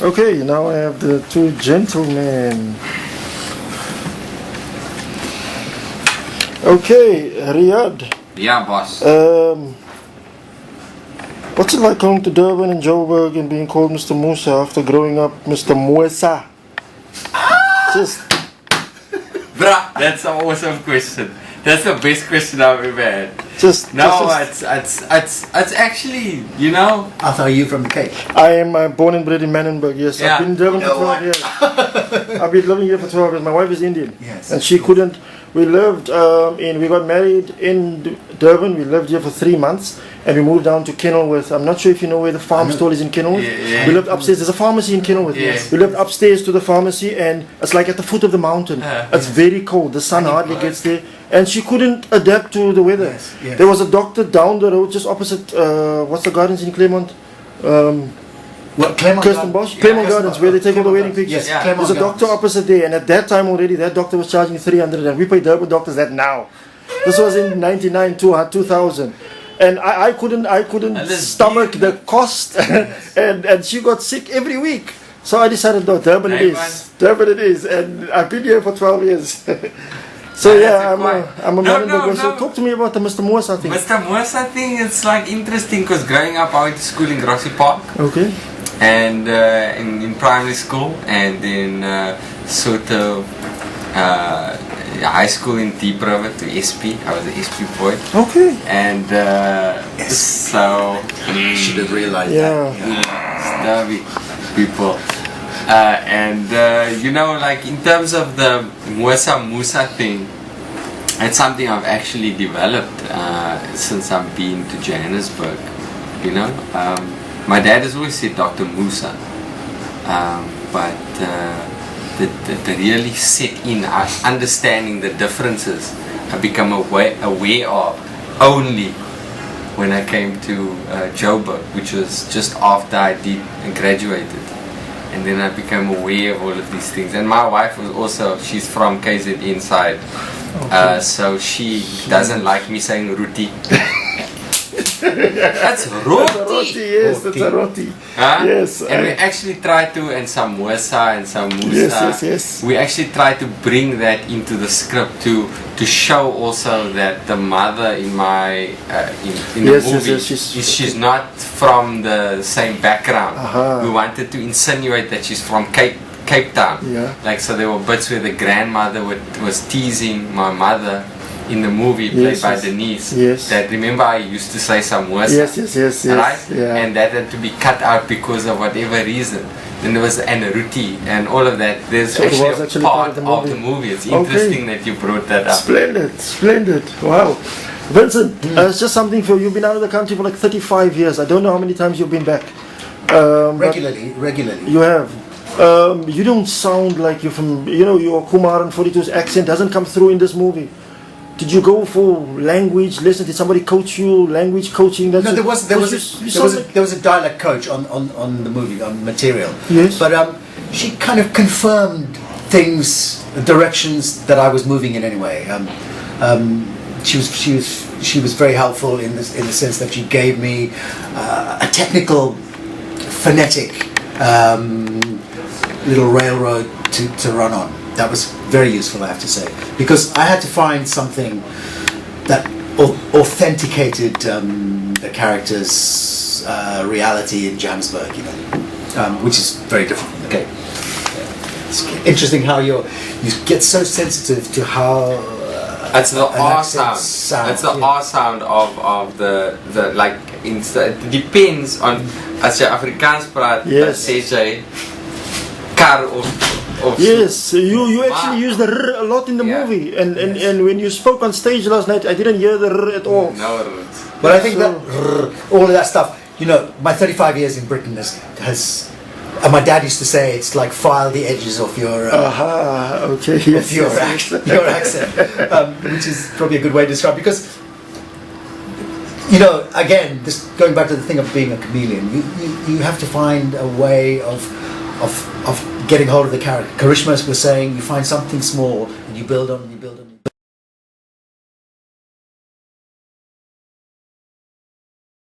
Okay, now I have the two gentlemen. Okay, Riaad. Yeah, boss. What's it like going to Durban and Joburg and being called Mr. Moosa after growing up Mr. Moosa? Just Bruh, that's an awesome question. That's the best question I've ever had. It's actually, you know. Arthur, are you from the Cape? I am born and bred in Manenberg, yes. Yeah. I've been in Durban for 12 years. I've been living here for 12 years. My wife is Indian. Yes. And she couldn't. We lived we got married in Durban. We lived here for 3 months. And we moved down to Kenilworth. I'm not sure if you know where the farm store is in Kenilworth. Yeah. We lived upstairs. There's a pharmacy in Kenilworth. Yes. We lived upstairs to the pharmacy, and it's like at the foot of the mountain. It's very cold. The sun hardly gets there. And she couldn't adapt to the weather. Yes, yes. There was a doctor down the road, just opposite, what's the gardens in Claremont? What, Claremont Kirsten Bosch? Claremont Gardens, where they take all the wedding pictures. Yes, Claremont There's a doctor opposite there, and at that time already, that doctor was charging 300, and we pay Durban doctors that now. This was in 99, 2000. And I couldn't stomach the cost, and she got sick every week. So I decided, no, Durban it is. Durban it is, and I've been here for 12 years. So yeah, I'm a Manenberg. So talk to me about the Mr. Moosa thing. Mr. Moosa thing, it's like interesting because growing up I went to school in Grassy Park. Okay. And in primary school, and then sort of high school in Deep River to SP. I was an SP boy. Okay. And so should have realized that. Snobby people. You know, like in terms of the Moosa thing, it's something I've actually developed since I've been to Johannesburg. You know, my dad has always said Dr. Moosa, but the really set in understanding the differences I become aware of only when I came to Joburg, which was just after I graduated. And then I became aware of all of these things. And my wife was also, she's from KZN side, so she doesn't like me saying roti. That's roti. Yes, that's a roti. Huh? Yes. And we actually try to, and some Moosa and some Moosa. Yes. We actually try to bring that into the script to show also that the mother in my in the movie she's not from the same background. We wanted to insinuate that she's from Cape Town. Yeah. Like, so there were bits where the grandmother was teasing my mother in the movie played by Denise. Yes. That, remember, I used to say some words. Yes. Right? Yeah. And that had to be cut out because of whatever reason. Then there was Anaruti and all of that. There's so actually a part of the movie. It's interesting that you brought that up. Splendid. Wow. Vincent, it's just something for you. You've been out of the country for like 35 years. I don't know how many times you've been back. Regularly. You have. You don't sound like you're from, your Kumar and 42's accent doesn't come through in this movie. Did you go for language lessons? Did somebody coach you? Language coaching? No, there was a dialect coach on the movie, on material. Yes. But she kind of confirmed things, directions that I was moving in anyway. She was very helpful in the sense that she gave me a technical, phonetic little railroad to run on. That was very useful, I have to say, because I had to find something that authenticated the character's reality in Johannesburg, which is very different from the Cape. It's interesting how you get so sensitive to how that's the R sound. That's the R sound of the like. It depends on as jy Afrikaans praat. Sê jy kar of yes, you actually use the r a lot in the movie, and when you spoke on stage last night, I didn't hear the r at all. No. But I think that all of that stuff, my 35 years in Britain has and my dad used to say it's like file the edges of your your accent, which is probably a good way to describe it, because again, this going back to the thing of being a chameleon, you have to find a way of getting hold of the character. Charishma was saying, you find something small and you build on.